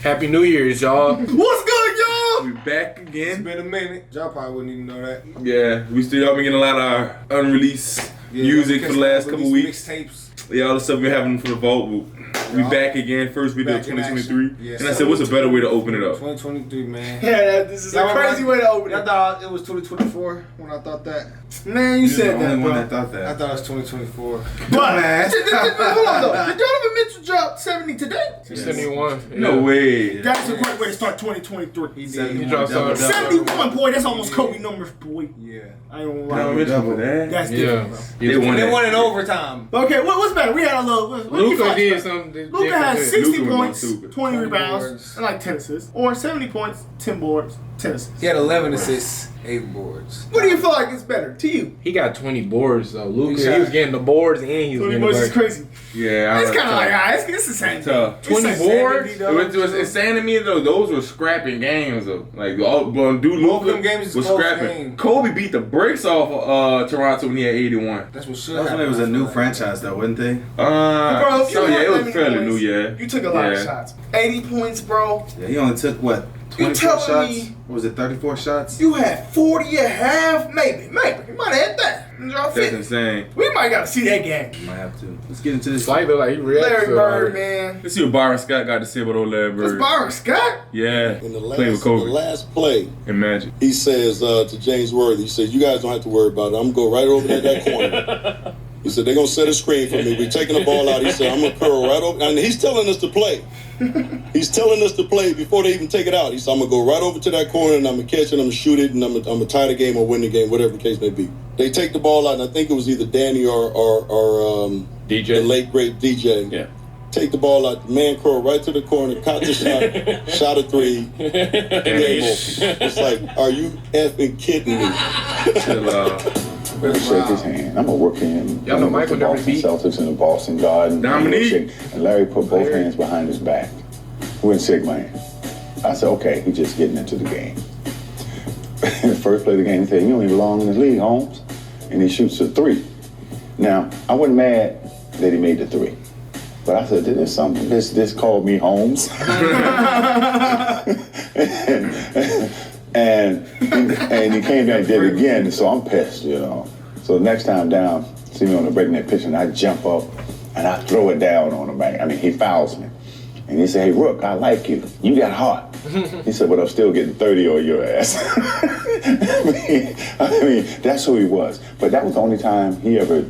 Happy New Year's, y'all. What's good, y'all? We back again. It's been a minute. Y'all probably wouldn't even know that. Yeah, we still been getting a lot of unreleased music for the last couple weeks. Mixtapes. Yeah, all the stuff we having for the vault. We back again. First video of 2023. Yes, and I said, what's a better way to open it up? 2023, man. Yeah, this is a crazy way to open it. I thought it was 2024 when I thought that. Man, you said that, bro. I thought that. I thought it was 2024. But, man. hold on, though. Did Donovan Mitchell drop 70 today? 71. Yeah. No way. That's a great way to start 2023. He dropped 71, boy. That's almost Kobe numbers, boy. Yeah. I ain't gonna No, lie. That's different, bro. They won in overtime. Okay, what's better? We had a little. Luka did something. Luka had 60 Luka points, stupid. 20 rebounds, and like 10 assists. Or 70 points, 10 boards, 10 assists. He had 11 assists, 8 boards. What do you feel like is better to you? He got 20 boards, though. Luka, he was getting the boards and he was 20 getting boards the is crazy. Yeah, It's kind of like, it's the same thing. tough. 20 boards? It was insane to me though. Those were scrapping games though. Like all dude, Both of them Luka games is was close scrapping. game. Kobe beat the brakes off Toronto when he had 81. That's what should That's happen. when it was a new franchise, though, wasn't they? Bro, if you So had yeah, it that was many fairly points, new. Yeah, You took a lot of shots. 80 points, bro. Yeah, he only took, what, You 24 telling shots? me- What was it, 34 shots? You had 40 and a half, maybe. You might have had that. Y'all that's fit. insane. We might gotta see that game. Might have to. Let's get into this. Slightly like he reacted Larry to it Bird, already. man. Let's see what Byron Scott got to say about old Larry That's Bird. Byron Scott. Yeah, In the playing with Kobe last play, and Magic. he says to James Worthy, he says, you guys don't have to worry about it. I'm going to go right over to that corner. He said, they're going to set a screen for me. We're taking the ball out. He said, I'm going to curl right over. And he's telling us to play. He's telling us to play before they even take it out. He said, I'm going to go right over to that corner and I'm going to catch it, I'm going to shoot it, and I'm going to tie the game or win the game, whatever the case may be. They take the ball out, and I think it was either Danny or DJ. the late, great DJ. Yeah. Take the ball out, man curl right to the corner, caught the shot, shot a three, game over. It's like, are you effing kidding me? Chill out. Shake his hand. I'm gonna work him. Y'all know Michael the never Boston beat Celtics and the Boston Garden. Dominique. And Larry put both hands behind his back. We wouldn't shake my hand. I said, okay, he's just getting into the game. The first play of the game, he said, you don't even belong in the league, Holmes. And he shoots a three. Now, I wasn't mad that he made the three. But I said, there's something, this called me Holmes. and he came down and did it again, so I'm pissed, you know. So next time down, see me on the breakneck pitch, and I jump up and I throw it down on him. I mean, he fouls me. And he said, hey, Rook, I like you. You got heart. He said, but I'm still getting 30 on your ass. I mean, that's who he was. But that was the only time he ever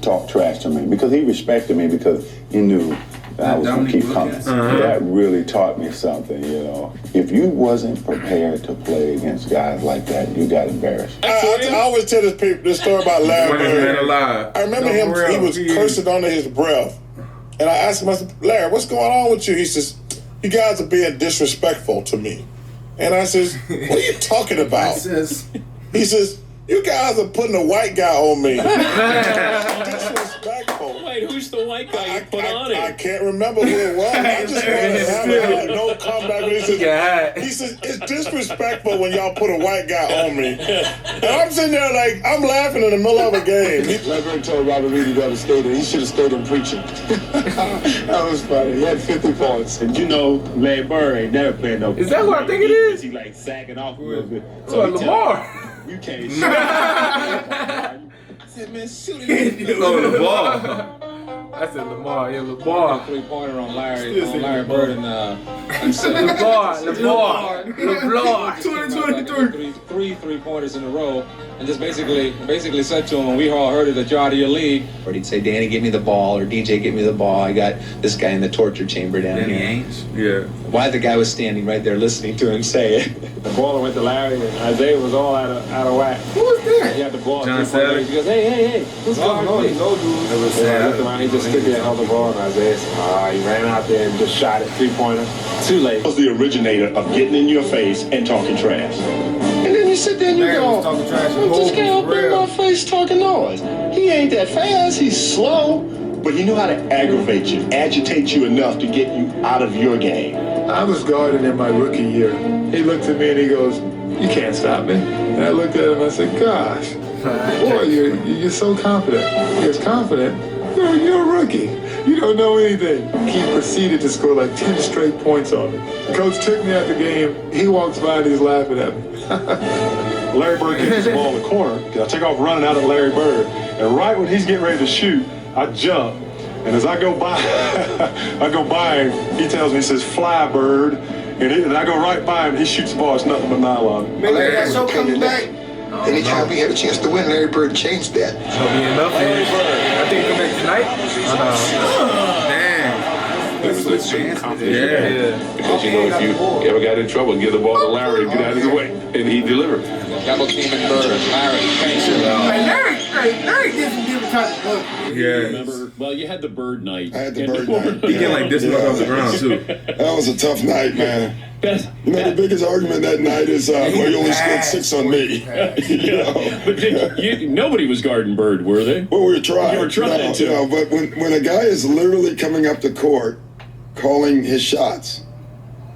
talked trash to me, because he respected me, because he knew that I was going to keep coming. That really taught me something, you know. If you wasn't prepared to play against guys like that, you got embarrassed. I always tell this story about Larry Funniest man Bird. alive. I remember him, he was cursing under his breath. And I asked him, I said, Larry, what's going on with you? He says, you guys are being disrespectful to me. And I says, what are you talking about? He says, you guys are putting a white guy on me. Disrespectful. Wait, who's the white guy you put on I it? can't remember who it was. I just wanted to have no comeback. He says, it's disrespectful when y'all put a white guy on me. And I'm sitting there like, I'm laughing in the middle of a game. Larry told Robert Reed he never stayed in. He should have stayed in preaching. That was funny. He had 50 points. And you know, Larry Bird ain't never playing no. Is that who I think it is? He like sagging off a little bit. So he Lamar. you can't shoot. I said, man, shoot it. Oh, the ball. I said Lamar. Yeah, Lamar. 3-pointer on Larry Bird and LeBron. 2023. Three 3-pointers in a row, and just basically said to him, and we all heard it, that you're out of your league. Or he'd say, Danny, get me the ball, or DJ, get me the ball. I got this guy in the torture chamber down Danny here. Ainge? Yeah. Why the guy was standing right there listening to him say it. The ball went to Larry, and Isaiah was all out of whack. Who was that? He had the ball. John Sally. He goes, hey, who's guarding me? No, dude. It was sad. He just stood there and held the ball, and Isaiah said, he ran out there and just shot it, 3-pointer. Too late. Was the originator of getting in your face and talking trash. And then you sit there and you Larry go, was talking trash. this guy up in my face talking noise. He ain't that fast, he's slow, but he knew how to aggravate you, agitate you enough to get you out of your game. I was guarding in my rookie year. He looked at me and he goes, you can't stop me. And I looked at him and I said, gosh, boy, you're so confident. He goes, confident? You're a rookie. You don't know anything. He proceeded to score like 10 straight points on me. The coach took me out the game. He walks by and he's laughing at me. Larry Bird gets the ball in the corner. I take off running out at Larry Bird. And right when he's getting ready to shoot, I jump. And as I go by, him, he tells me, he says, "Fly, Bird." And I go right by him, he shoots the ball, it's nothing but nylon. Man, that show coming back. Anytime we had a chance to win, Larry Bird changed that. So be enough. I think he'll come back tonight. Yeah. Because you know, if you ever got in trouble, give the ball to Larry and get out of his way, and he delivered. Double teaming Bird. Larry. Larry did some different type of look. Yeah. Remember, well, you had the Bird night. I had the Bird night. He getting like this much off the ground too. That was a tough night, man. You know, the biggest argument that night is, well, you only scored 6 on me. You know? But nobody was guarding Bird, were they? Well, we were trying. You were trying to. You know, but when a guy is literally coming up the court, calling his shots,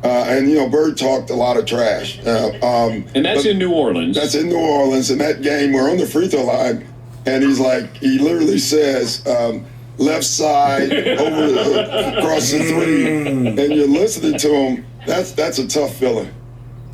and, you know, Bird talked a lot of trash. And that's in New Orleans. That's in New Orleans. In that game, we're on the free throw line, and he literally says, left side, across the 3, and you're listening to him. That's a tough feeling.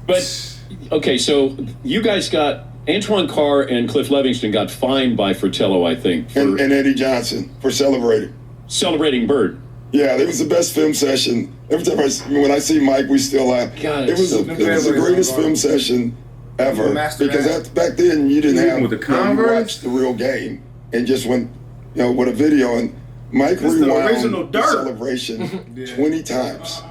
But, okay, so you guys got, Antoine Carr and Cliff Livingston got fined by Fratello, I think. And Eddie Johnson for celebrating. Celebrating Bird. Yeah, it was the best film session. Every time when I see Mike, we still laugh. God, it was the greatest film session ever. Because back then, you didn't have, you watched the real game and just went, you know, with a video. And Mike rewound the celebration 20 times.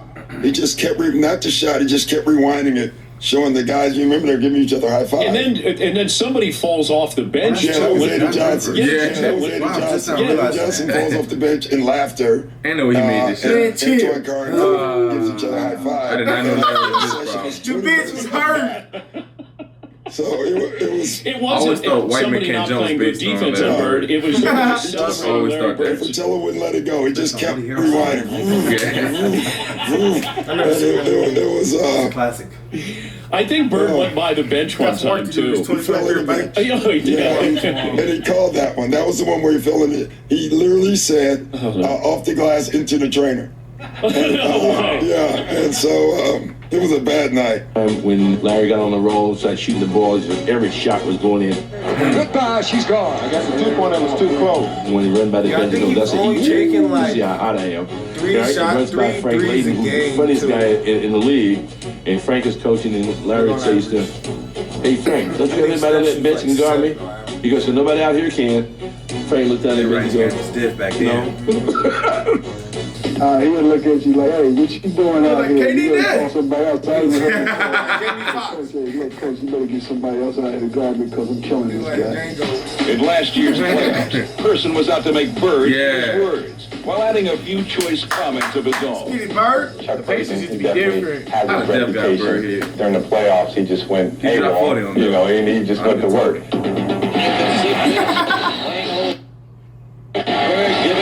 He just kept, not the shot, he just kept rewinding it, showing the guys, you remember they're giving each other high five. And then somebody falls off the bench. Yeah, that was Eddie Johnson. That was Eddie Johnson. Eddie Johnson falls off the bench in laughter. I know he made this shit. And Antoine Carr gives each other high five. I did not know that was The bitch was hurt. So it was. It wasn't somebody not playing good defense on Bird. It was just always thought that. Fratello wouldn't let it go. He just kept rewinding. It was classic. I think Bird went by the bench one time too. He fell in the bench. He did. And he called that one. That was the one where he fell in it. He literally said, "Off the glass into the trainer." And so it was a bad night. When Larry got on the roll, started shooting the balls, every shot was going in. Goodbye, she's gone. I got the 2-pointer was too close. When he ran by the bench, that's only taking like see how hot I am. three He runs by Frank Layden, who's the funniest guy in the league, and Frank is coaching, and Larry says to him, "Hey Frank, don't you have anybody on that bench can guard me?" He goes, "So nobody out here can." Frank looked down at him and goes, stiff back then. He would look at you like, "Hey, what you doing out here? You KD better call somebody else." Jamie Coach, you better get somebody else out here to guard me because I'm killing this guy. in last year's playoffs, Person was out to make Bird his words, while adding a few choice comments of his own. Bird, Chuck Person used to be different. Has his reputation. During the playoffs, he just went AWOL, you know, and he just went to work. Giving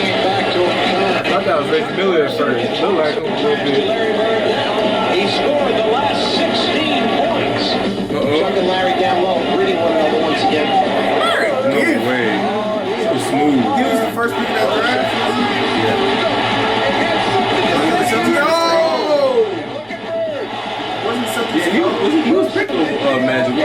it back to him. I thought that was Rick Miller at first. It looked like him a little bit. Larry Bird. He scored the last 16 points. Chuck and Larry down low, reading one another once again. No way. So smooth. He was the first pick of that draft. He was picked with Magic.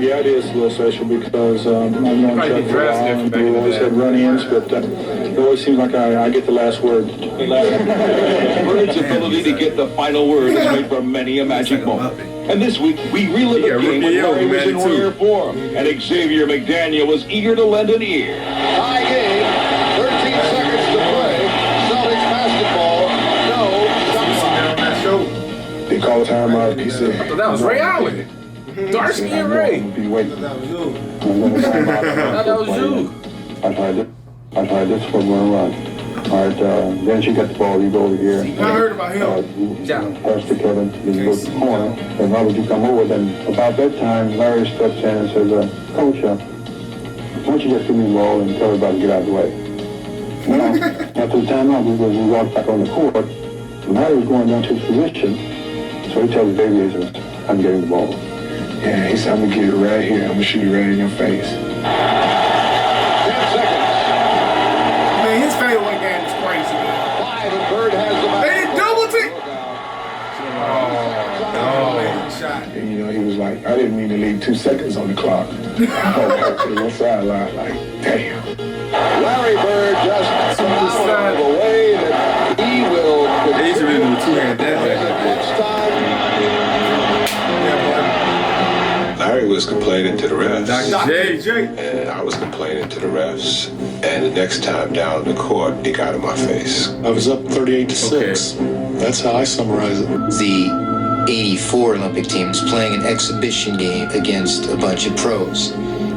Yeah, it is a little special because I've known Chuck for a while and we always had run-ins, but it always seems like I get the last word. Bird's ability to get the final word has made for many a magic moment. And this week, we relive a game when Larry was in rare form, and Xavier McDaniel was eager to lend an ear. Tie game, 13 seconds to play. Celtics basketball, no shot clock. He called time out, he said, I thought that was Ray Allen. Dark skin Ray. be waiting. That was you. I That was you. I tried this for one run. All right, then she got the ball, you go over here. I heard about him. Pass to Kevin, then you go to the corner, and Robert, you come over. Then about that time, Larry steps in and says, Coach, why don't you just give me the ball and tell everybody to get out of the way? Now, after the timeout, we walked back on the court, and Larry was going down to his position, so he tells the aviators, I'm getting the ball. Yeah, he said, I'm gonna get it right here. I'm gonna shoot it right in your face. 10 seconds. Man, his face And, you know, he was like, I didn't mean to leave 2 seconds on the clock. I went back to the sideline like, damn. Larry Bird just fouled the way that he will. They used to really do a two-hand dance Larry was complaining to the refs. Dr. J. And I was complaining to the refs. And the next time down the court, he got in my face. I was up 38-6. That's how I summarize it. The 84 Olympic team was playing an exhibition game against a bunch of pros,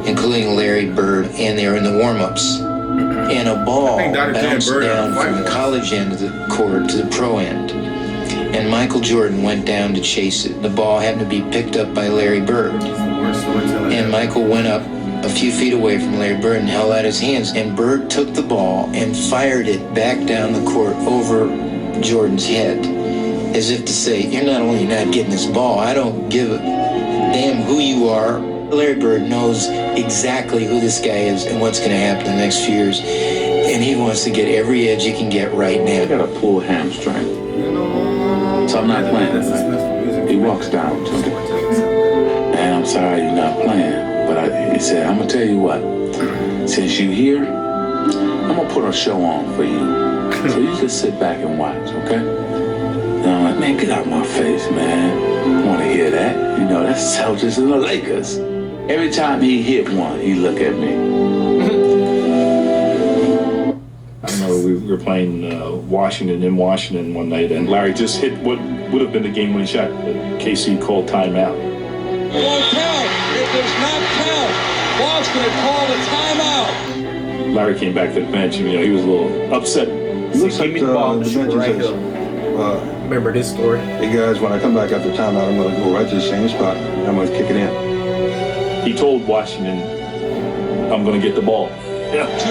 including Larry Bird, and they were in the warm-ups. And a ball bounced down from the college end of the court to the pro end. And Michael Jordan went down to chase it. The ball happened to be picked up by Larry Bird. And Michael went up a few feet away from Larry Bird and held out his hands. And Bird took the ball and fired it back down the court over Jordan's head, as if to say, you're not only not getting this ball, I don't give a damn who you are. Larry Bird knows exactly who this guy is and what's going to happen in the next few years. And he wants to get every edge he can get right now. I got a pulled hamstring. So I'm not playing tonight. He walks down to me. And I'm sorry you're not playing. But he said, I'm going to tell you what. Since you're here, I'm going to put a show on for you. So you just sit back and watch, okay? And I'm like, man, get out of my face, man. I want to hear that. You know, that's Celtics and the Lakers. Every time he hit one, he look at me. I remember we were playing Washington in Washington one night, and Larry just hit what would have been the game-winning shot. KC called timeout. It won't count. It does not count. Boston had called a timeout. Larry came back to the bench, and he was a little upset. He looks like the bench says, remember this story? Hey guys, when I come back after timeout, I'm going to go right to the same spot. And I'm going to kick it in. He told Washington, I'm going to get the ball. 2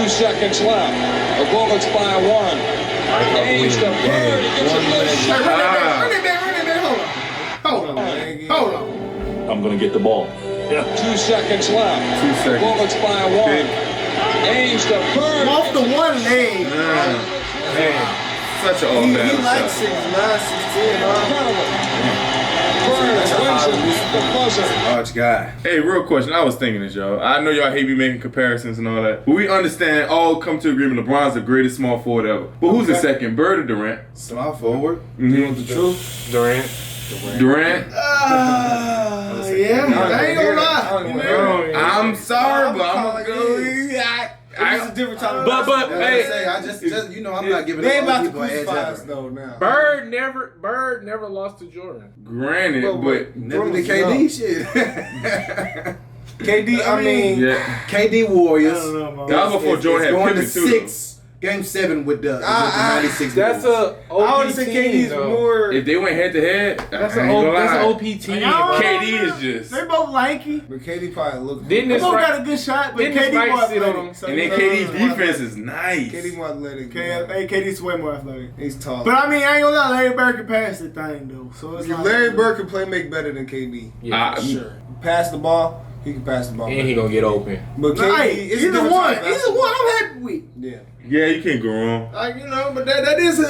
seconds left. The Bullets by 1. Ames to Bird. He gets a good shot. Run it back. Hold on. I'm going to get the ball. 2 seconds left. 2 seconds. Bullets by 1. Ames to Bird. Off the one leg. Man, such an all bad He likes 6'9", 6'10", Large guy. Hey, real question. I was thinking this, y'all. I know y'all hate me making comparisons and all that. But we understand, all come to agreement, LeBron's the greatest small forward ever. But who's the second, Bird or Durant? Small forward. You want the truth? Durant. Yeah, I ain't gonna lie. I'm sorry, but I'm gonna go. It's a different time. But hey, I just you know, I'm not giving they all about to people an edge crucify us ever. though now. Bird never lost to Jordan. Granted, but Never the KD shit. KD, I mean, KD Warriors. I don't know, man. that was before Jordan had going Pippen to too. 6. Game 7 with the 96. that's Bulls. I would say KD's more. If they went head to head, That's an OP team. KD is just. They both lanky. But KD probably look. They both got a good shot, but KD more athletic. And then KD's defense is nice. KD more athletic. KD's way more athletic. He's tall. But I mean, I ain't gonna lie, Larry Bird can pass the thing though. So it's Larry Bird can play make better than KD. Yeah, sure. Pass the ball. He can pass the ball. And he gonna get open. But KD, it's he's the one. He's the one I'm happy with. Yeah. Yeah, you can't go wrong. Like, you know, but that is a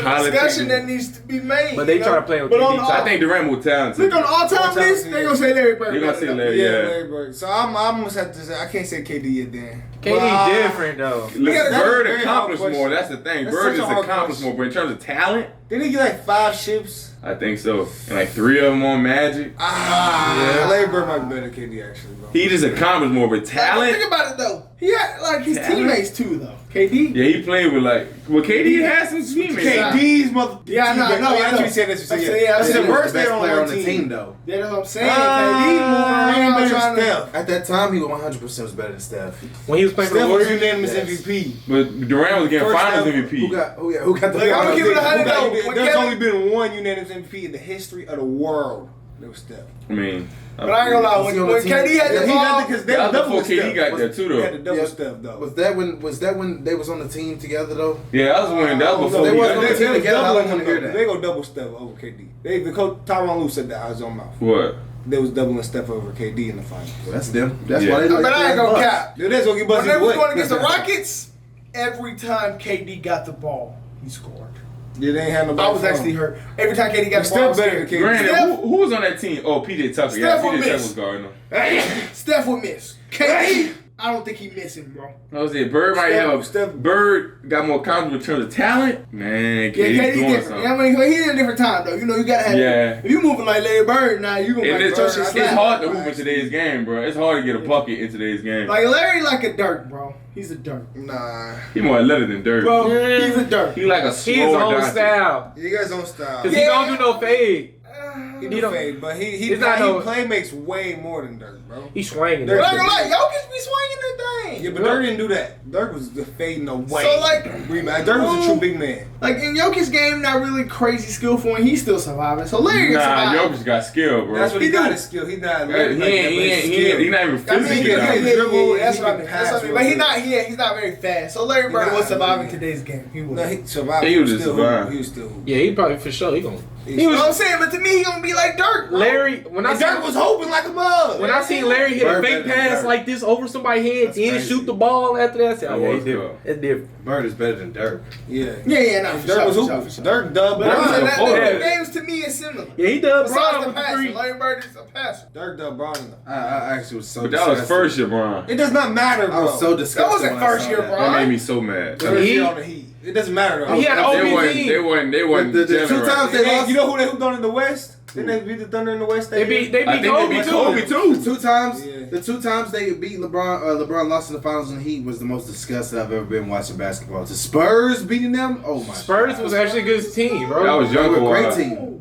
discussion that needs to be made. But they try to play with KD. I think Durant more talented. Look on the all-time list, they gonna say Larry Bird. They gonna say Larry, Larry Bird. So I'm almost have to say I can't say KD yet then. KD different though. Listen, Bird very accomplished hard more. question. That's the thing. That's Bird such a just hard accomplished more, but in terms of talent, Didn't he get like 5 ships? I think so. And like 3 of them on Magic. Larry Bird might be better than KD actually, bro. He just accomplished more, but talent. Think about it though. He had like his teammates too though. KD. Yeah, he played with KD had some teammates. KD's mother. Yeah, I know. That's what you said. That's what you said. I That's said the Bird's worst player on on the team though. Yeah, that's what I'm saying. KD more trying to. At that time, he 100% was better than Steph. When he was playing for the Steph was Warriors, unanimous MVP. But Durant was getting First Finals ever. MVP. Who got the? Like, I'm gonna give it 100 though. There's only been one unanimous MVP in the history of the world. It was Steph. I mean, But I ain't gonna lie, when KD had the ball, because that was double before KD got there too, They had though. the double Steph though. Was that when they was on the team together though? Yeah, that was before. They he wasn't got on the there. team together. I don't want to hear They that. go double Steph over KD. The coach Tyronn Lue said that out of his own mouth. What? They was doubling Steph over KD in the finals. Well, that's them. That's Yeah. why they. but I ain't gonna cap. That's what he When busted they his was way. going against the Rockets, every time KD got the ball, he scored. Yeah, they ain't had nobody. I was actually hurt. Every time KD got the still ball, better than KD. Granted, who was on that team? Oh, PJ Tucker. Steph Yeah, would PJ Tucker miss. was guarding him. Steph would miss. KD, I don't think he missing, bro. I was saying, Bird might have. Bird got more confidence in terms of talent. Man, KD's KD's doing different. something. I mean, he's in a different time though. You know, you gotta have. Yeah. If you moving like Larry Bird, now you gonna It's slap. hard to hoop in today's game, bro. It's hard to get a bucket in today's game. Like Larry, like a Dirk, bro. He's a Dirk. Nah. He more athletic than Dirk. Bro, he's a Dirk. He like a He his slower own Dante. style. He got his own style. Cause he don't do no fade. He do fade, but he play makes way more than Dirk, bro. He swinging. Like Jokic be swinging the thing. Yeah, but Dirk didn't do that. Dirk was fading away. So like, Dirk was a true big man. Like in Jokic's game, not really crazy skillful, and he's still surviving. So Larry can survive. Jokic got skill, bro. That's what he got his skill. He's not. He not even physically. That's what I mean. That's what I mean. But he's not very fast. So Larry Bird was surviving today's game. He was. No, he survived. He was just surviving. He was still. Yeah, he probably for sure. He gonna. You know what I'm saying? But to me, he gonna be like Dirk. Bro. Larry, when I Dirk was hoping like a mug. When I seen Larry hit a fake pass like this over somebody's head, then shoot the ball after that, I said, "Oh, he's different." That's different. Bird is better than Dirk. Yeah. No, Dirk was hooping. Dirk dubbed But Bron. that games to me is similar. Yeah, he dubbed Besides Bron the with the passer, three. Larry Bird is a passer. Dirk dubbed Bron. I actually was so. But that was first year, Bron. It does not matter, bro. I was so disgusted. That wasn't first year, bro. That made me so mad. First year on the Heat. It doesn't matter though. He had an OB team. They wasn't. The two times they lost. You know who they hooped on in the West? Didn't they beat the Thunder in the West? They beat Kobe too. The two times they beat LeBron, LeBron lost in the finals in the Heat was the most disgusted I've ever been watching basketball. The Spurs beating them, oh my! Spurs was actually a good team, bro. That was They young were a boy. great team.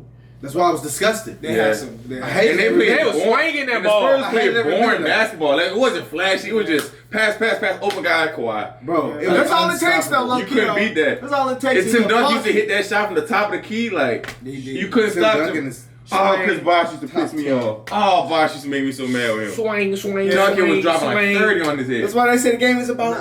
That's why I was disgusted. They had some. I hated And it. they was swinging that and the ball. Spurs I played hated every minute boring of that. basketball. Like, it wasn't flashy. It was just pass, open guy, Kawhi. Bro, it That's was all it takes, though. unstoppable. You couldn't beat that. That's all it takes. And Tim Duncan used to hit that shot from the top of the key. Like, you couldn't Tim stop Duncan him. is Oh, Chris Bosh used to piss me off. Oh, Bosh used to make me so mad with him. Swing. Duncan was dropping like 30 on his head. That's why they say the game is about.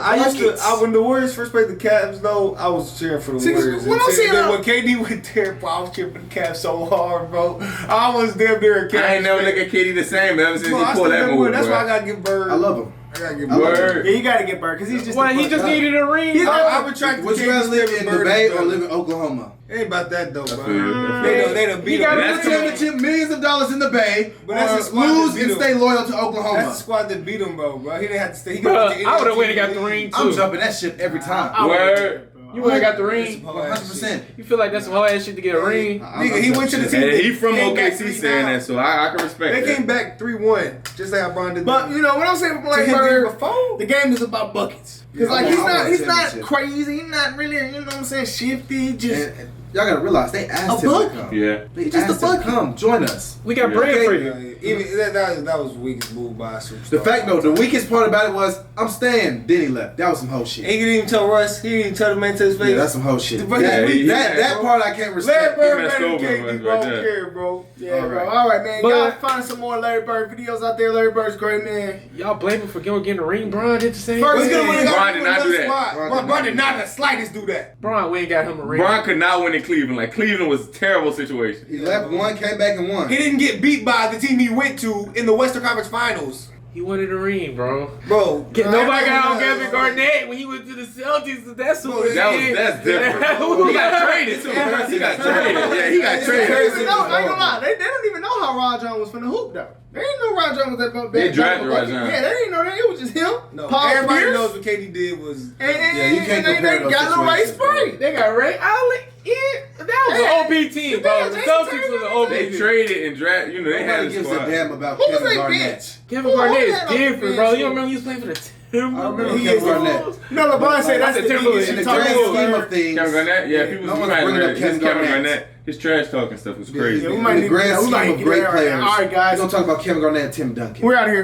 When the Warriors first played the Cavs, though, I was cheering for the Warriors. When I'm saying when KD went there, bro, I was cheering for the Cavs so hard, bro. I was damn near a Cavs. I ain't never look at KD the same ever since he pulled that move. That's why I gotta give Bird. I love him. I gotta give Bird. Yeah, you gotta get Bird because he's just. Well, he just needed a ring. I retract. Would you rather live in the Bay or live in Oklahoma? It ain't about that though, feel bro. you. They done beat You got him. to championship millions of dollars in the Bay, But that's the or squad that lose beat and him. stay loyal to Oklahoma. That's the squad that beat him, bro. He didn't have to stay. He Bro, got I would have went and got the ring too. I'm jumping that shit every time. Word. You would have got the ring. 100%. You feel like that's some whole ass shit to get a ring? Nigga, he went to the team. And he from came back OKC saying 3-0. that, so I can respect They that. came back 3-1, just like how Bron did. But you know what I'm saying with Larry him Bird, before? the game is about buckets. Because Yeah, like I he's want not championship. crazy. He's not really, you know what I'm saying, shifty. Just And y'all gotta realize they asked him to come. Yeah. They Just asked a him to bucket. come join us. We got bread for you. Even that was the weakest move by a superstar. The fact though, the weakest part about it was I'm staying. Then he left. That was some hoe shit. He didn't even tell Russ. He didn't even tell the man to his face. Yeah, that's some hoe shit. But That, he's weak. that part I can't respect. Larry Bird messed better than over KD, right bro. I there. don't care, bro. yeah, All bro. right. All right, man. But- Y'all find some more Larry Bird videos out there. Larry Bird's great, man. Y'all blame him for getting a ring. Bron did the same. First, thing. he's gonna win. Bron did not do that. Bron did not the slightest do that. Bron went and got him a ring. Bron could not win in Cleveland. Like, Cleveland was a terrible situation. He left one, came back and won. He didn't get beat by the team he went to in the Western Conference Finals. He wanted a ring, bro. Bro, Nobody got on Kevin Garnett when he went to the Celtics. That's what That's different. He got traded too. He got traded. Yeah, he got They traded. don't even know. I ain't gonna lie. They don't even know how Ron John was finna hoop though. They didn't know Ron John was that. They drafted Ron John. Yeah, they didn't know that. It was just him. No, Paul everybody Pierce, knows what KD did was. And you can't they compare those got little Ray situations, bro. Spray. They got Ray Allen. Yeah, that was an OP team, bro. The Celtics was an OP They team. traded and drafted. You know, they had Nobody a gives a squad. damn about Who was Kevin they Garnett. bench? Kevin Who Garnett was is that on the different, bench? bro. You don't remember he was playing for the Timberwolves? He is Garnett. No, LeBron said that's the Timberwolves. thing. In the you grand talking scheme about. of things, Kevin Garnett, yeah, people No you one's might bringing up have Kevin Kevin Garnett. Garnett. His trash talking stuff was crazy. Yeah, we in might the need grand to- we might scheme need of to great get players, all right, guys. we're gonna talk about Kevin Garnett and Tim Duncan. We're out of here.